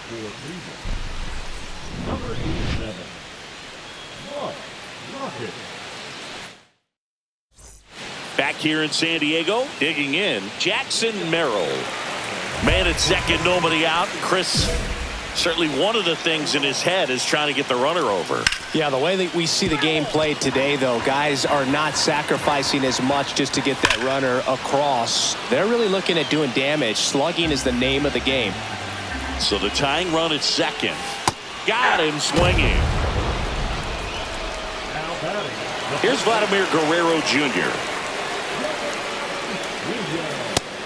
for Cleveland, number 87, Mark Rocket. Back here in San Diego, digging in, Jackson Merrill. Man at second, nobody out. Chris, certainly one of the things in his head is trying to get the runner over. Yeah, the way that we see the game played today, though, guys are not sacrificing as much just to get that runner across. They're really looking at doing damage. Slugging is the name of the game. So the tying run at second. Got him swinging. Now batting. Here's Vladimir Guerrero Jr.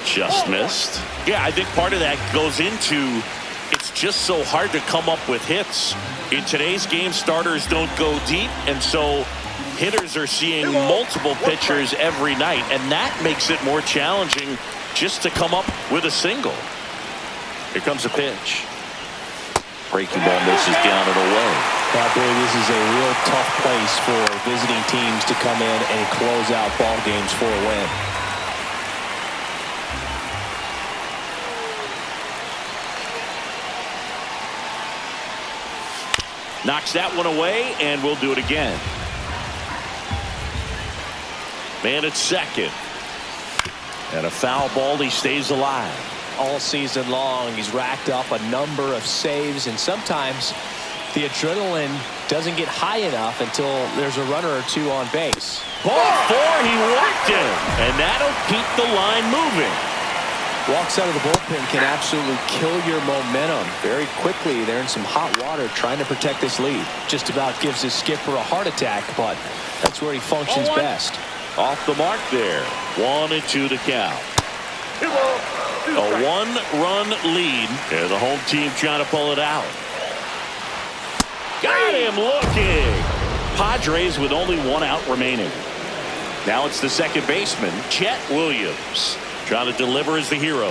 Just missed. Yeah, I think part of that goes into it's just so hard to come up with hits. In today's game, starters don't go deep, and so hitters are seeing multiple pitchers every night, and that makes it more challenging just to come up with a single. Here comes a pitch. Breaking ball misses down and away. I believe this is a real tough place for visiting teams to come in and close out ball games for a win. Knocks that one away, and we'll do it again. Man at second. And a foul ball, he stays alive. All season long, he's racked up a number of saves, and sometimes the adrenaline doesn't get high enough until there's a runner or two on base. Ball four, he walked him, and that'll keep the line moving. Walks out of the bullpen can absolutely kill your momentum very quickly. They're in some hot water trying to protect this lead. Just about gives his skipper a heart attack, but that's where he functions best. Off the mark there. 1-2 the count. A one-run lead, and the home team trying to pull it out. Got him looking. Padres with only one out remaining. Now it's the second baseman, Chet Williams. Trying to deliver as the hero.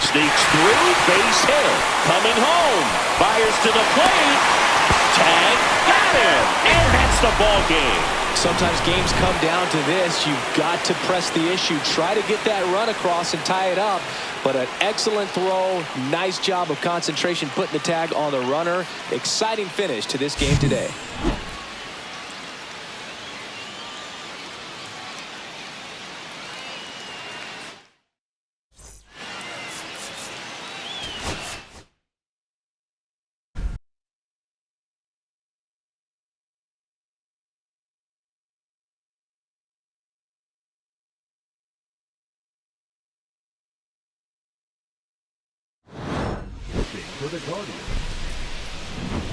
Sneaks through, base hit. Coming home. Fires to the plate. Tag, got him. And that's the ball game. Sometimes games come down to this. You've got to press the issue. Try to get that run across and tie it up. But an excellent throw. Nice job of concentration putting the tag on the runner. Exciting finish to this game today. For the Guardians,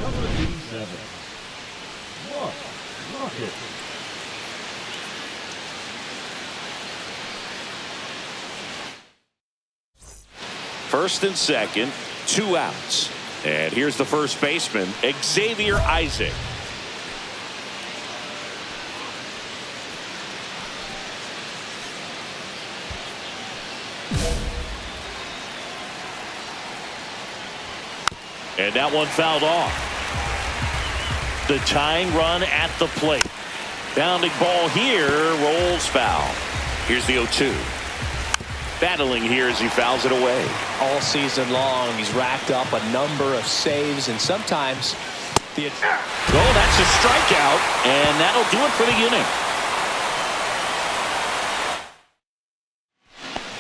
number 87, Mark Rocket. First and second, 2 outs. And here's the first baseman, Xavier Isaac. And that one fouled off. The tying run at the plate. Bounding ball here, rolls foul. Here's the 0-2. Battling here as he fouls it away. All season long, he's racked up a number of saves, and sometimes the... Oh, that's a strikeout, and that'll do it for the inning.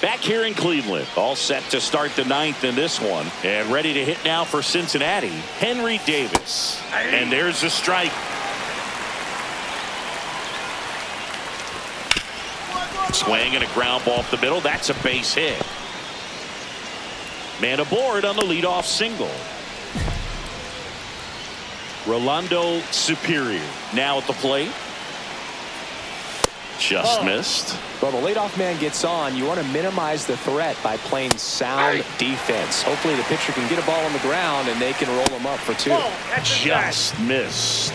Back here in Cleveland, all set to start the 9th in this one, and ready to hit now for Cincinnati, Henry Davis. And there's the strike. Swing and a ground ball up the middle. That's a base hit. Man aboard on the leadoff single. Rolando Superior now at the plate. Just missed. Well, the leadoff man gets on. You want to minimize the threat by playing sound defense. Hopefully the pitcher can get a ball on the ground and they can roll him up for 2. Just missed.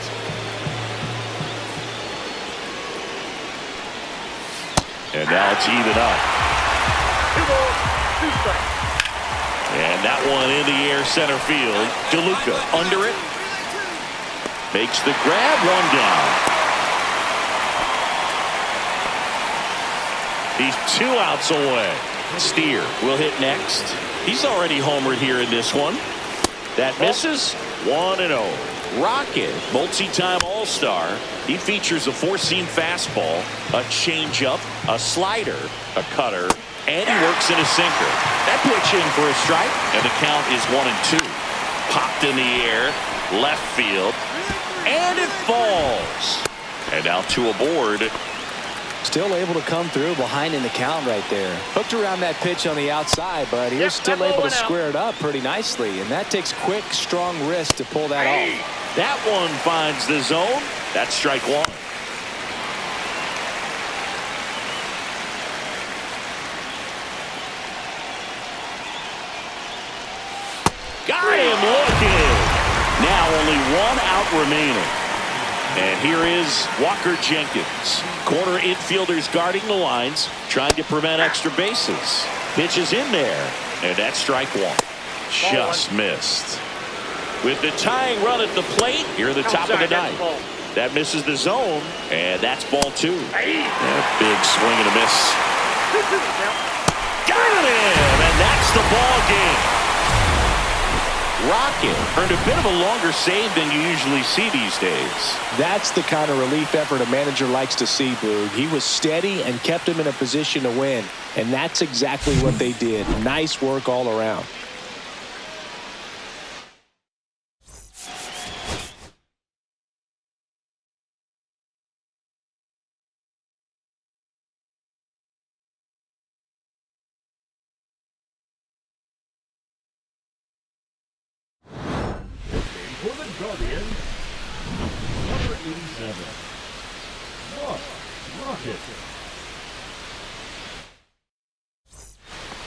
And now it's even up. And that one in the air center field. DeLuca under it. Makes the grab, 1 down. He's 2 outs away. Steer will hit next. He's already homered here in this one. That misses. 1-0. Rocket, multi-time All-Star. He features a four-seam fastball, a changeup, a slider, a cutter, and he works in a sinker. That pitch in for a strike, and the count is 1-2. Popped in the air, left field, and it falls. And now two aboard. Still able to come through behind in the count right there. Hooked around that pitch on the outside, but he was still able to square it up pretty nicely. And that takes quick, strong wrist to pull that off. That one finds the zone. That's strike one. Got him looking. Now only one out remaining. And here is Walker Jenkins. Corner infielders guarding the lines, trying to prevent extra bases. Pitch is in there, and that's strike one. Just missed. With the tying run at the plate, here at the top of the ninth. That misses the zone, and that's ball two. And a big swing and a miss. Got him, and that's the ball game. Rocket earned a bit of a longer save than you usually see these days. That's the kind of relief effort a manager likes to see, Boog. He was steady and kept him in a position to win. And that's exactly what they did. Nice work all around. For the Guardians, number 87. Rocket.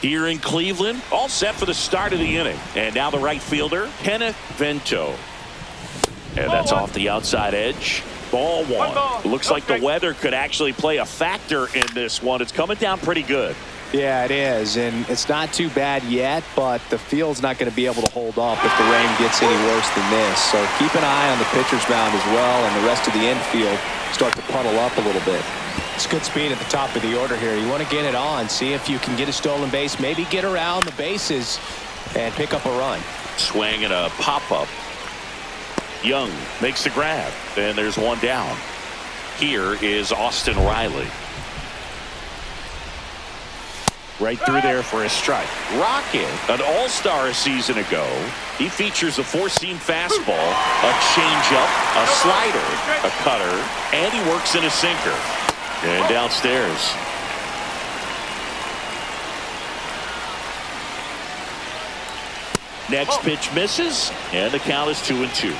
Here in Cleveland, all set for the start of the inning. And now the right fielder, Kenneth Vento. And that's off the outside edge. Ball one. Looks like the weather could actually play a factor in this one. It's coming down pretty good. Yeah, it is, and it's not too bad yet, but the field's not going to be able to hold up if the rain gets any worse than this. So keep an eye on the pitcher's mound as well, and the rest of the infield start to puddle up a little bit. It's good speed at the top of the order here. You want to get it on, see if you can get a stolen base, maybe get around the bases and pick up a run. Swing and a pop-up. Young makes the grab, and there's one down. Here is Austin Riley. Right through there for a strike. Rocket, an all-star a season ago. He features a four-seam fastball, a changeup, a slider, a cutter, and he works in a sinker. And downstairs. Next pitch misses, and the count is 2-2.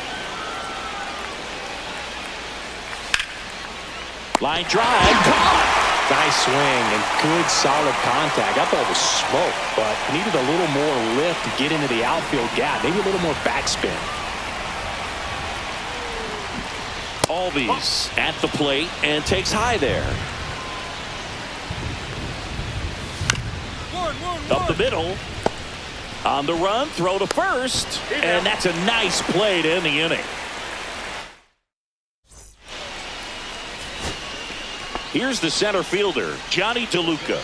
Line drive, caught. Nice swing and good solid contact. That ball was smoke, but needed a little more lift to get into the outfield gap. Maybe a little more backspin. Albies at the plate and takes high there. Up the middle. On the run, throw to first. And that's a nice play to end the inning. Here's the center fielder, Johnny DeLuca.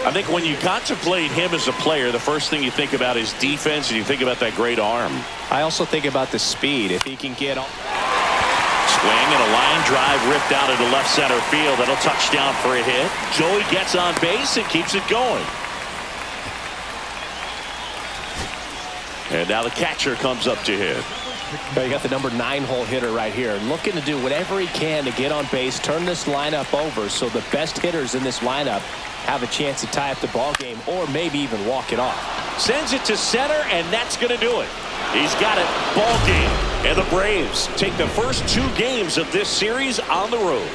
I think when you contemplate him as a player, the first thing you think about is defense, and you think about that great arm. I also think about the speed. If he can get on. Swing and a line drive ripped out into left center field. That'll touch down for a hit. Joey gets on base and keeps it going. And now the catcher comes up to hit. You got the number 9 hole hitter right here, looking to do whatever he can to get on base, turn this lineup over so the best hitters in this lineup have a chance to tie up the ball game or maybe even walk it off. Sends it to center, and that's going to do it. He's got it. Ball game. And the Braves take the first 2 games of this series on the road.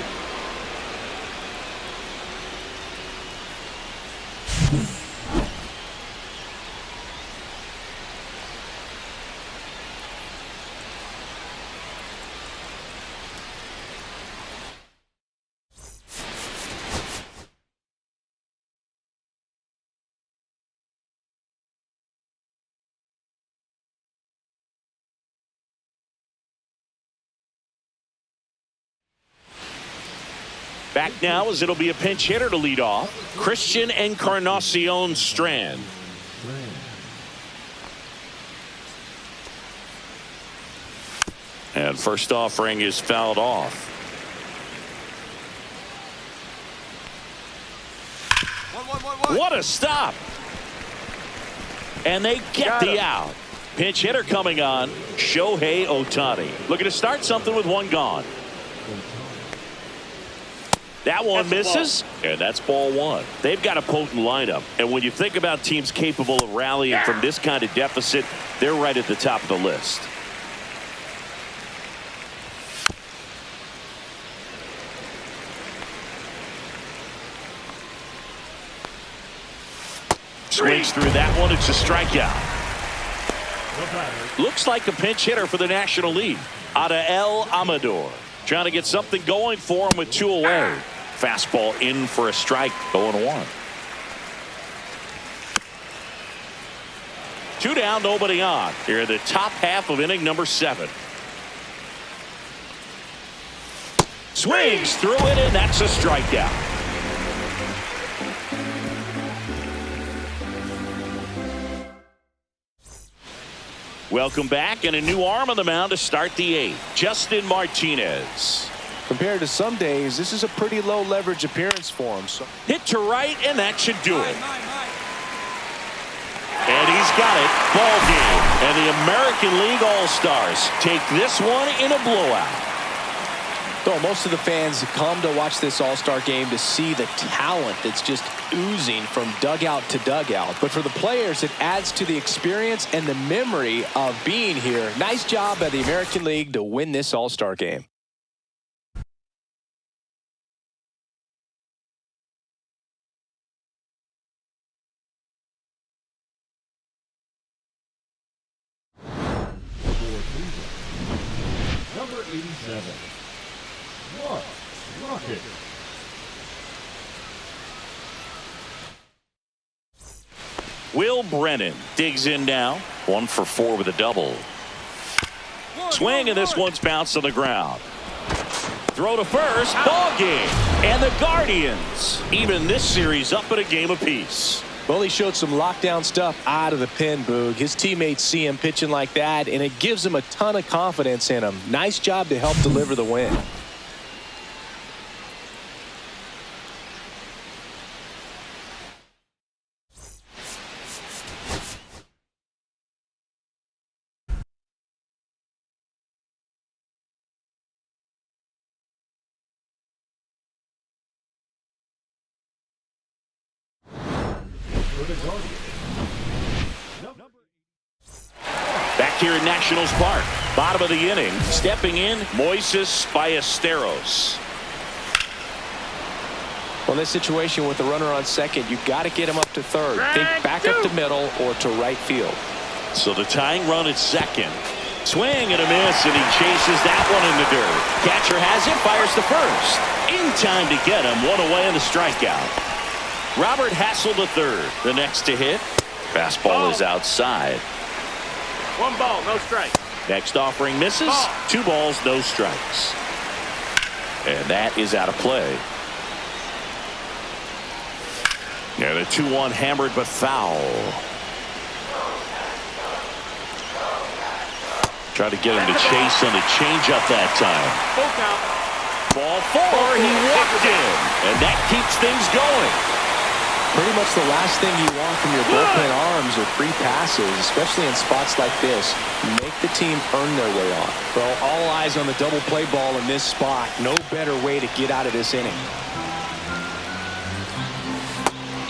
Back now as it'll be a pinch hitter to lead off. Christian Encarnacion Strand. And first offering is fouled off. What a stop. And they get the out. Pinch hitter coming on, Shohei Ohtani. Looking to start something with one gone. That one misses, and that's ball one. They've got a potent lineup, and when you think about teams capable of rallying from this kind of deficit, they're right at the top of the list. Swings through that one. It's a strikeout. Looks like a pinch hitter for the National League. Adael Amador. Trying to get something going for him with 2 away. Fastball in for a strike. 0-1. 2 down, nobody on. Here in the top half of inning number 7. Swings through it, and that's a strikeout. Welcome back, and a new arm on the mound to start the 8th. Justin Martinez. Compared to some days, this is a pretty low leverage appearance for him. So hit to right, and that should do it. And he's got it. Ball game. And the American League All-Stars take this one in a blowout. So most of the fans come to watch this All-Star game to see the talent that's just oozing from dugout to dugout. But for the players, it adds to the experience and the memory of being here. Nice job by the American League to win this All-Star game. Number 87. Rocket. Will Brennan digs in now. 1 for 4 with a double. Swing, and this one's bounced on the ground. Throw to first. Ball game. And the Guardians even this series up at a game apiece. Well, he showed some lockdown stuff out of the pen, Boog. His teammates see him pitching like that, and it gives him a ton of confidence in him. Nice job to help deliver the win. Back here in Nationals Park, bottom of the inning, stepping in, Moises Ballesteros. Well, in this situation with the runner on second, you've got to get him up to third. Think back up to middle or to right field. So the tying run at second. Swing and a miss, and he chases that one in the dirt. Catcher has it, fires to first. In time to get him, 1 away and the strikeout. Robert Hassel the third, the next to hit. Fastball is outside. 1 ball, no strike. Next offering misses. 2 balls, no strikes. And that is out of play. And a 2-1 hammered but foul. Try to get him to chase on the changeup that time. Full count. Ball 4, he walked in, and that keeps things going. Pretty much the last thing you want from your bullpen arms are free passes, especially in spots like this. Make the team earn their way on. Well, all eyes on the double play ball in this spot. No better way to get out of this inning.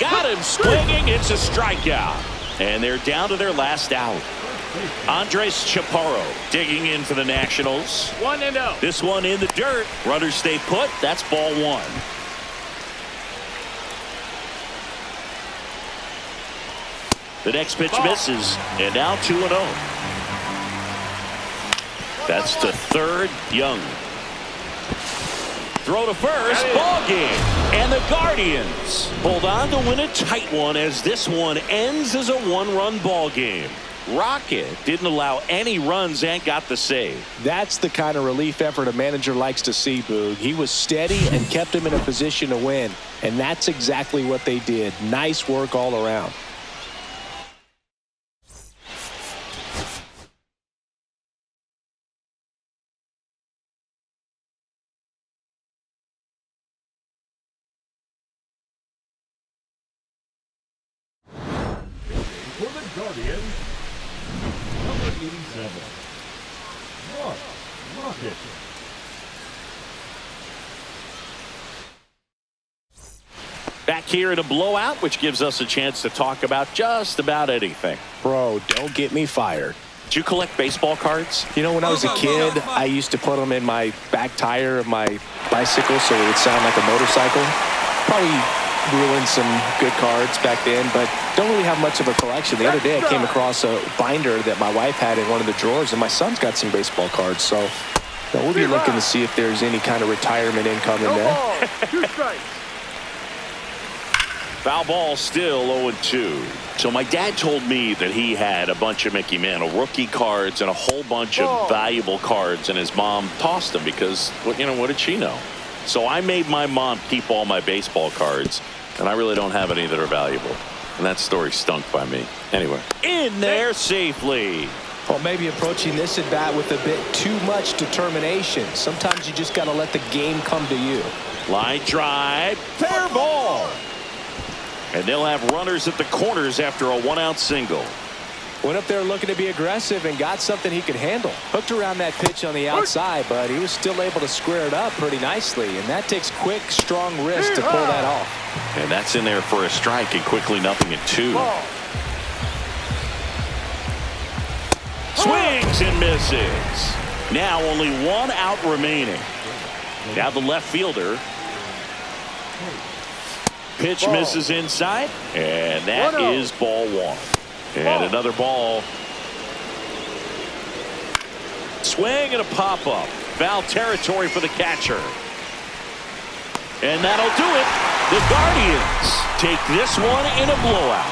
Got him swinging. It's a strikeout. And they're down to their last out. Andres Chaparro digging in for the Nationals. 1-0. This one in the dirt. Runners stay put. That's ball 1. The next pitch misses, and now 2-0. That's to third, Young. Throw to first, ball game. And the Guardians hold on to win a tight one as this one ends as a 1-run ball game. rocket. Didn't allow any runs and got the save. That's the kind of relief effort a manager likes to see, Boog. He was steady and kept him in a position to win. And that's exactly what they did. Nice work all around. For the Guardians, number 87. Rocket. Back here in a blowout, which gives us a chance to talk about just about anything. Bro, don't get me fired. Did you collect baseball cards? You know, when I was a kid, I used to put them in my back tire of my bicycle so it would sound like a motorcycle. Probably ruined some good cards back then, but don't really have much of a collection. The other day I came across a binder that my wife had in one of the drawers, and my son's got some baseball cards. So we'll be looking to see if there's any kind of retirement income in there. 2 strikes. Foul ball, still 0-2. So my dad told me that he had a bunch of Mickey Mantle rookie cards and a whole bunch of valuable cards, and his mom tossed them because, what did she know? So I made my mom keep all my baseball cards, and I really don't have any that are valuable. And that story stunk by me. Anyway, in there safely. Well, maybe approaching this at bat with a bit too much determination. Sometimes you just got to let the game come to you. Line drive, fair ball. And they'll have runners at the corners after a 1-out single. Went up there looking to be aggressive and got something he could handle. Hooked around that pitch on the outside, but he was still able to square it up pretty nicely. And that takes quick, strong wrist to pull that off. And that's in there for a strike, and quickly 0-2. Swings and misses. Now only 1 out remaining. Now the left fielder. Pitch misses inside, and that is ball 1. And another ball. Swing and a pop-up. Foul territory for the catcher. And that'll do it. The Guardians take this one in a blowout.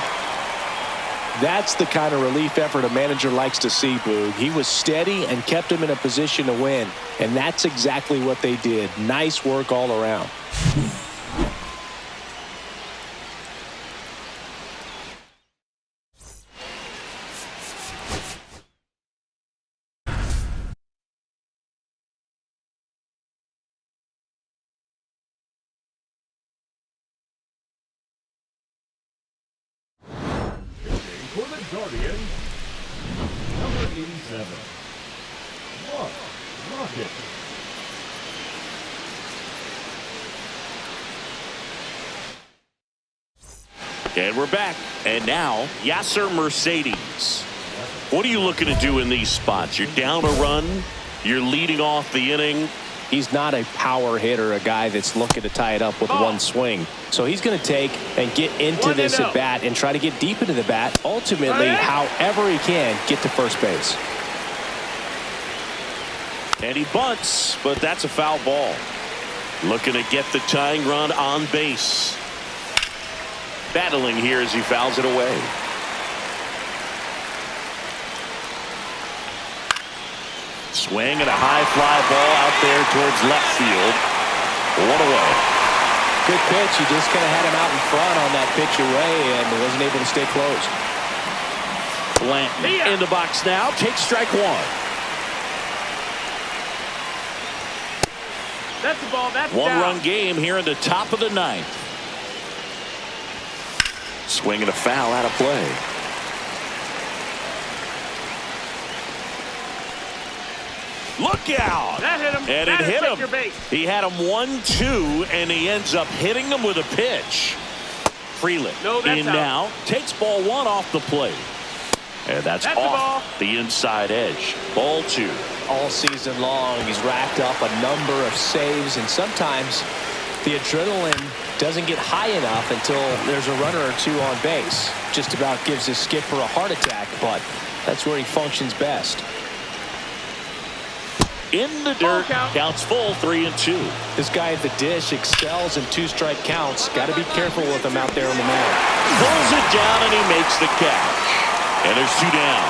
That's the kind of relief effort a manager likes to see, Boog. He was steady and kept him in a position to win. And that's exactly what they did. Nice work all around. For the Guardians, number 87. Rocket. And we're back. And now, Yasser Mercedes. What are you looking to do in these spots? You're down a run. You're leading off the inning. He's not a power hitter, a guy that's looking to tie it up with one swing. So he's going to take and get into this at bat and try to get deep into the bat. Ultimately, however he can, get to first base. And he bunts, but that's a foul ball. Looking to get the tying run on base. Battling here as he fouls it away. Swing and a high fly ball out there towards left field. 1 away. Good pitch. He just kind of had him out in front on that pitch away and wasn't able to stay close. Blanton in the box now. Takes strike 1. That's the ball. That's 1-run game here in the top of the 9th. Swing and a foul out of play. Look out! That hit him. And that it hit him. Your base. He had him 1-2, and he ends up hitting him with a pitch. Freeland in now. Takes ball 1 off the plate. And that's off the inside edge. Ball 2. All season long, he's racked up a number of saves, and sometimes the adrenaline doesn't get high enough until there's a runner or 2 on base. Just about gives his skipper a heart attack, but that's where he functions best. In the dirt, counts full, 3-2. This guy at the dish excels in 2-strike counts. Got to be careful with him out there on the mound. Pulls it down and he makes the catch. And there's 2 down.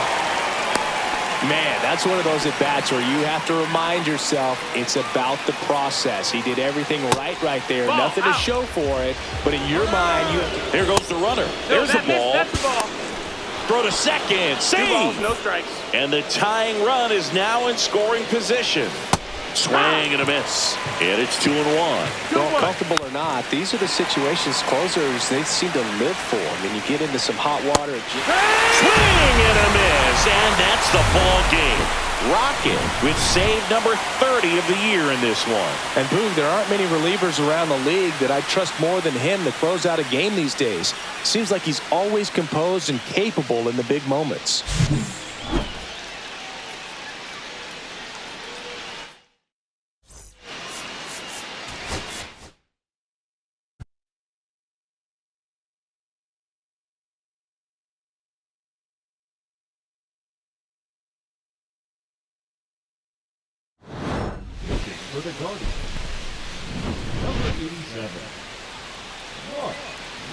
Man, that's one of those at-bats where you have to remind yourself it's about the process. He did everything right there. Ball, Nothing to out. show for it. But in your mind, you have to... There goes the runner. No, There's the ball. That's the ball. Throw to second. 2 balls, Save. no strikes. And the tying run is now in scoring position. Swing and a miss. And it's 2-1. Well, comfortable or not, these are the situations closers, they seem to live for. I mean, you get into some hot water. Swing and a miss. And that's the ball game. Rocket with save number 30 of the year in this one. And Boog, there aren't many relievers around the league that I trust more than him to close out a game these days. Seems like he's always composed and capable in the big moments. For the Guardians, number 87,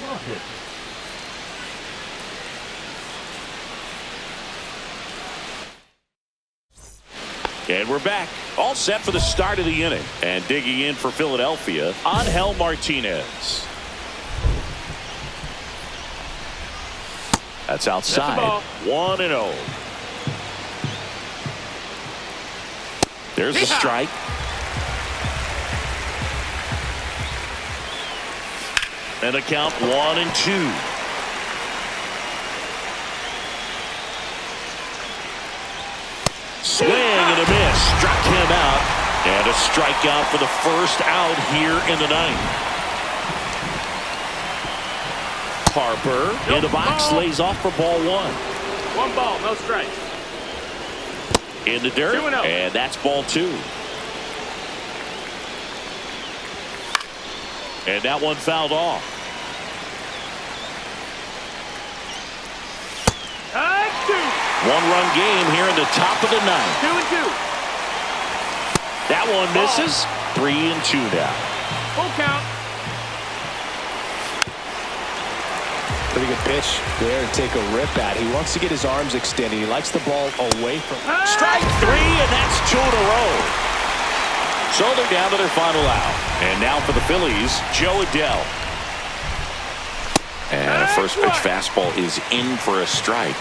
Rocket. And we're back. All set for the start of the inning. And digging in for Philadelphia, Angel Martinez. That's outside. That's 1-0. There's a strike. And a count 1-2. Swing and a miss. Struck him out. And a strikeout for the first out here in the ninth. Harper in the box, lays off for ball 1. 1 ball, no strikes. In the dirt. 2-0. And that's ball 2. And that one fouled off. That's 2. 1-run game here in the top of the ninth. 2-2. That one misses. 3-2 now. Full count. Pretty good pitch there to take a rip at. He wants to get his arms extended. He likes the ball away from him. Strike 3, and that's 2 in a row. So they're down to their final out. And now for the Phillies, Joe Adell. And a first pitch fastball is in for a strike.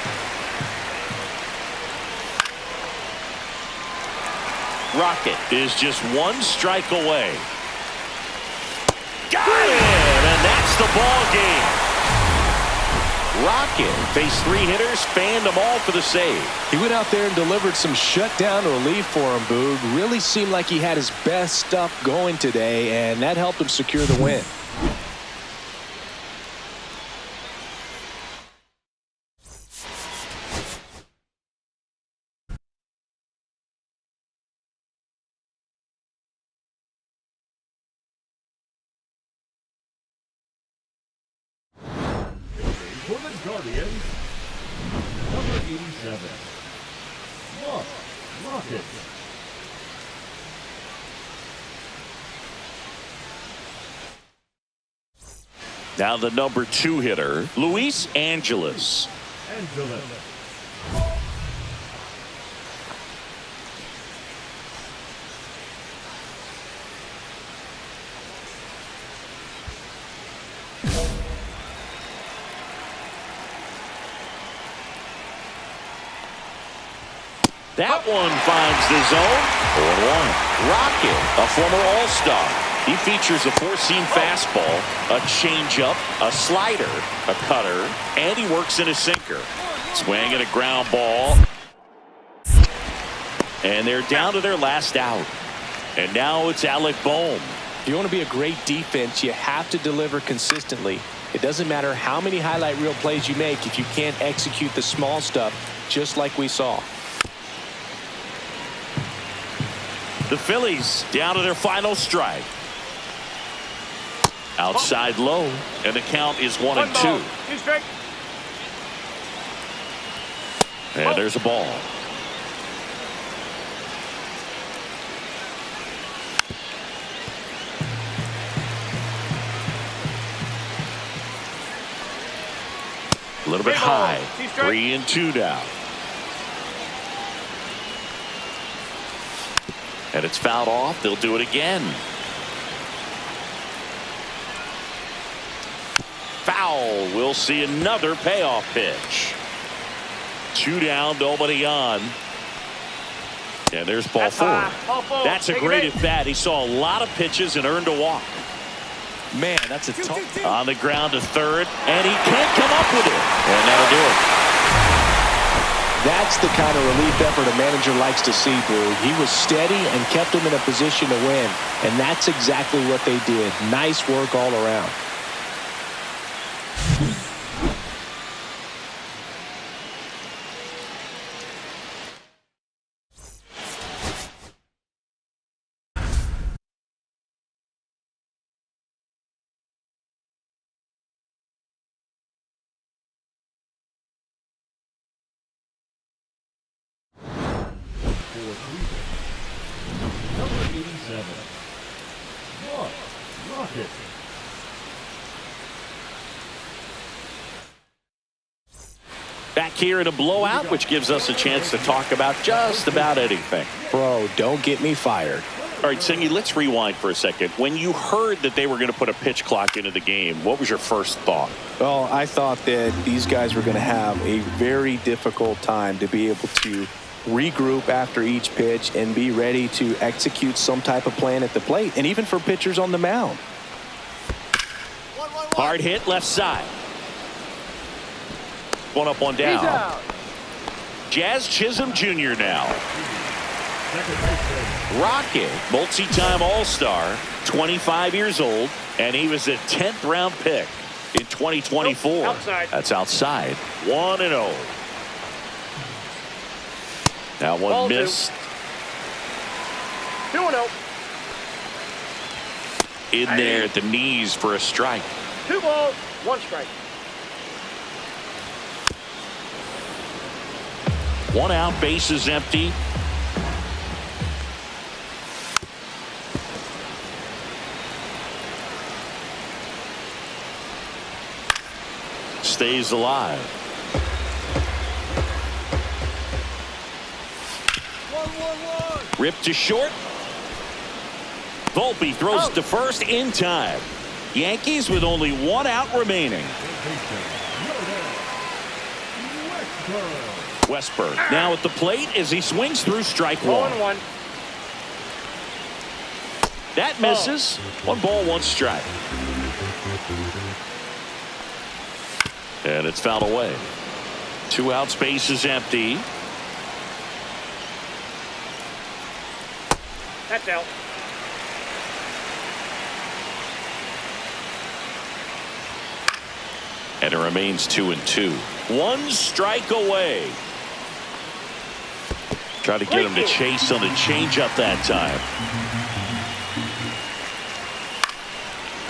Rocket is just 1 strike away. Got it! And that's the ball game. Rocket faced 3 hitters, fanned them all for the save. He went out there and delivered some shutdown relief for him, Boog. Really seemed like he had his best stuff going today, and that helped him secure the win. For the Guardians, number 87, Rocket. Now the number 2 hitter, Luis Angeles. Angeles. That one finds the zone. 0-1. Rocket, a former All-Star. He features a 4-seam fastball, a changeup, a slider, a cutter, and he works in a sinker. Swing and a ground ball. And they're down to their last out. And now it's Alec Bohm. If you want to be a great defense, you have to deliver consistently. It doesn't matter how many highlight reel plays you make if you can't execute the small stuff, just like we saw. The Phillies down to their final strike. Outside low, and the count is 1-2. 2 strike. And there's a ball. A little bit Hey, ball. high. See strike? 3-2 now. And it's fouled off. They'll do it again. Foul. We'll see another payoff pitch. 2 down, nobody on. And there's ball 4. Ball 4. That's a Take it great in. at bat. He saw a lot of pitches and earned a walk. Man, that's a tough. On the ground to third, and he can't come up with it. And that'll do it. That's the kind of relief effort a manager likes to see, Boog. He was steady and kept him in a position to win, and that's exactly what they did. Nice work all around. For Cleveland, number 87. Rocket. Back here in a blowout, which gives us a chance to talk about just about anything. Bro, don't get me fired. All right, Singy, let's rewind for a second. When you heard that they were going to put a pitch clock into the game, what was your first thought? Well, I thought that these guys were going to have a very difficult time to be able to regroup after each pitch and be ready to execute some type of plan at the plate, and even for pitchers on the mound. Hard hit left side. One up, one He's down. out. Jazz Chisholm Jr. now. Second baseman. Rocket, multi-time All-Star, 25 years old, and he was a 10th round pick in 2024. Nope, outside. That's outside. 1-0. Now one Ball 2. missed 2-0. in there at the knees for a strike. 2 balls, 1 strike. 1 out, base is empty. Stays alive. 1-1-1. Ripped to short. Volpe throws to first in time. Yankees with only 1 out remaining. Westberg now at the plate as he swings through strike 1. 0-1. That misses. 1 ball, 1 strike. And it's fouled away. 2 out, space is empty. That's out. And it remains 2-2. 1 strike away. Try to get him to chase on the changeup that time.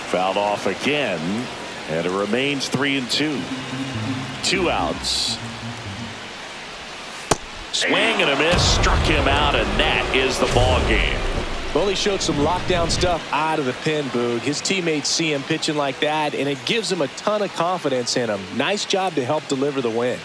Fouled off again. And it remains 3-2. 2 outs. Swing and a miss. Struck him out, and that is the ball game. Well, he showed some lockdown stuff out of the pen, Boog. His teammates see him pitching like that, and it gives him a ton of confidence in him. Nice job to help deliver the win.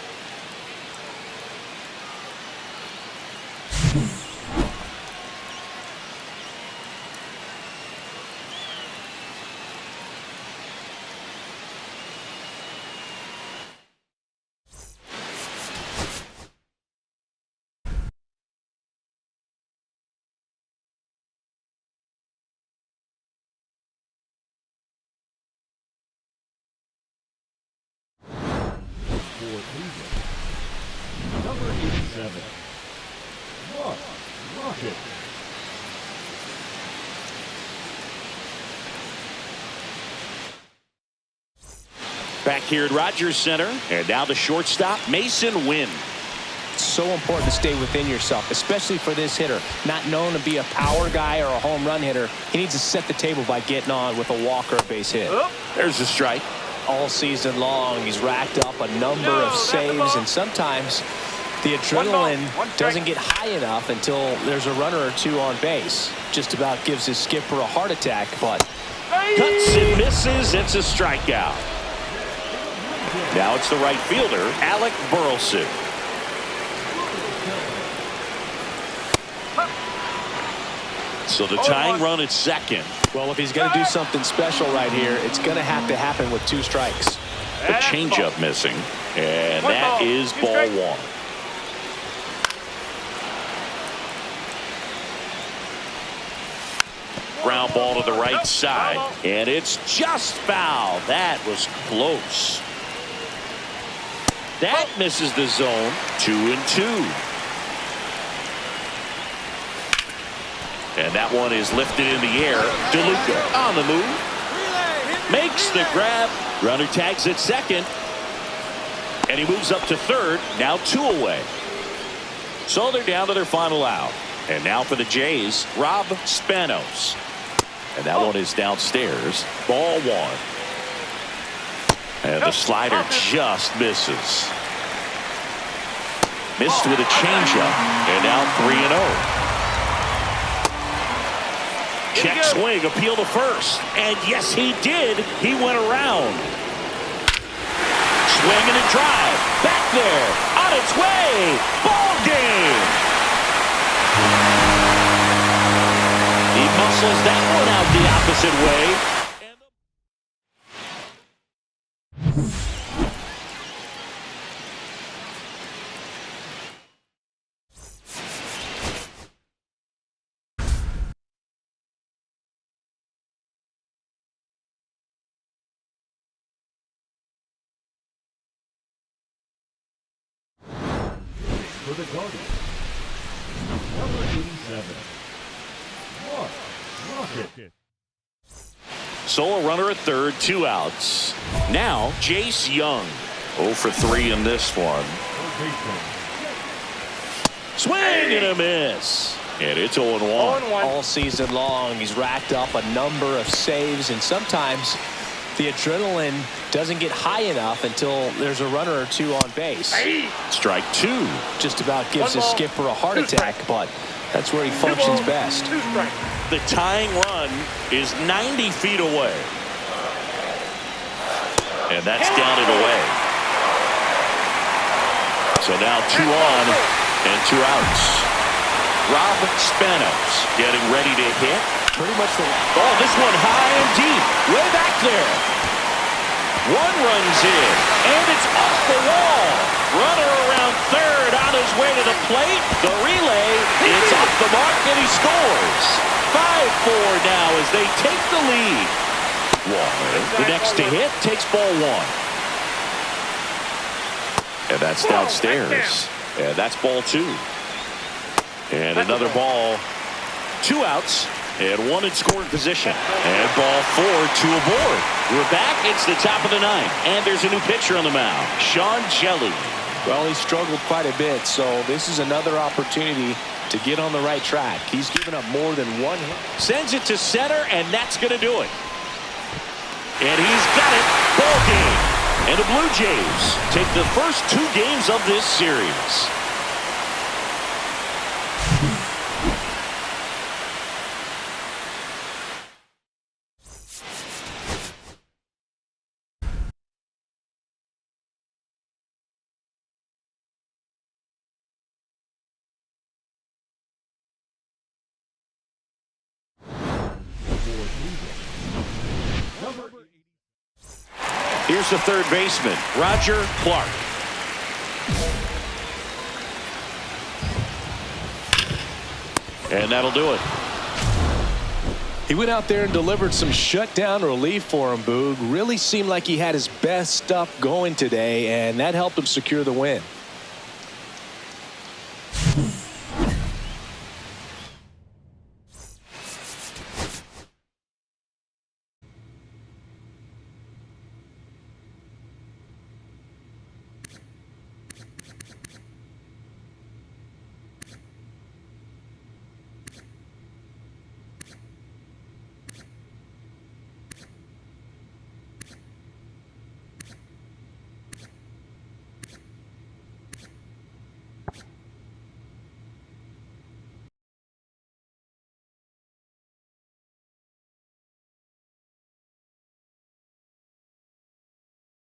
For Cleveland, number 87. Rocket. Back here at Rogers Center, and now the shortstop, Mason Wynn. It's so important to stay within yourself, especially for this hitter. Not known to be a power guy or a home run hitter. He needs to set the table by getting on with a walk or a base hit. There's the strike. All season long, he's racked up a number of saves, and sometimes the adrenaline doesn't get high enough until there's a runner or 2 on base. Just about gives his skipper a heart attack, but Cuts and misses. It's a strikeout. Now it's the right fielder, Alec Burleson. So the tying run at second. Well, if he's going to do something special right here, it's going to have to happen with 2 strikes. The changeup missing, and that is ball 1. Ground ball to the right side, and it's just foul. That was close. That misses the zone. 2-2. And that one is lifted in the air. DeLuca on the move. Makes the grab. Runner tags at second. And he moves up to third. Now 2 away. So they're down to their final out. And now for the Jays, Rob Spanos. And that one is downstairs. Ball 1. And the slider just misses. Missed with a changeup. And now 3-0. Check swing, appeal to first. And yes, he did. He went around. Swing and a drive. Back there. On its way. Ball game. He muscles that one out the opposite way. For the Guardians, number 87, Mark Rocket. So a runner at third, 2 outs. Now Jace Young, 0 for 3 in this one. Swing and a miss. And it's 0-1. All season long, he's racked up a number of saves, and sometimes the adrenaline doesn't get high enough until there's a runner or 2 on base. Strike 2. Just about gives his skipper a heart attack, but that's where he functions best. The tying run is 90 feet away. And that's down and away. So now 2 on and 2 outs. Rob Spanos getting ready to hit. Pretty much the... Oh, this one high and deep. Way back there. 1 runs in, and it's off the wall. Runner around third on his way to the plate. The relay, it's off the mark, and he scores. 5-4 now as they take the lead. The next to hit takes ball 1. And that's downstairs. And that's ball 2. And another ball. 2 outs. And 1 in scoring position. And ball 4, 2 aboard. We're back. It's the top of the 9th. And there's a new pitcher on the mound, Sean Jelly. Well, he struggled quite a bit, so this is another opportunity to get on the right track. He's given up more than 1 hit. Sends it to center, and that's going to do it. And he's got it. Ball game. And the Blue Jays take the first 2 games of this series. Here's the third baseman, Roger Clark. And that'll do it. He went out there and delivered some shutdown relief for him, Boog. Really seemed like he had his best stuff going today, and that helped him secure the win.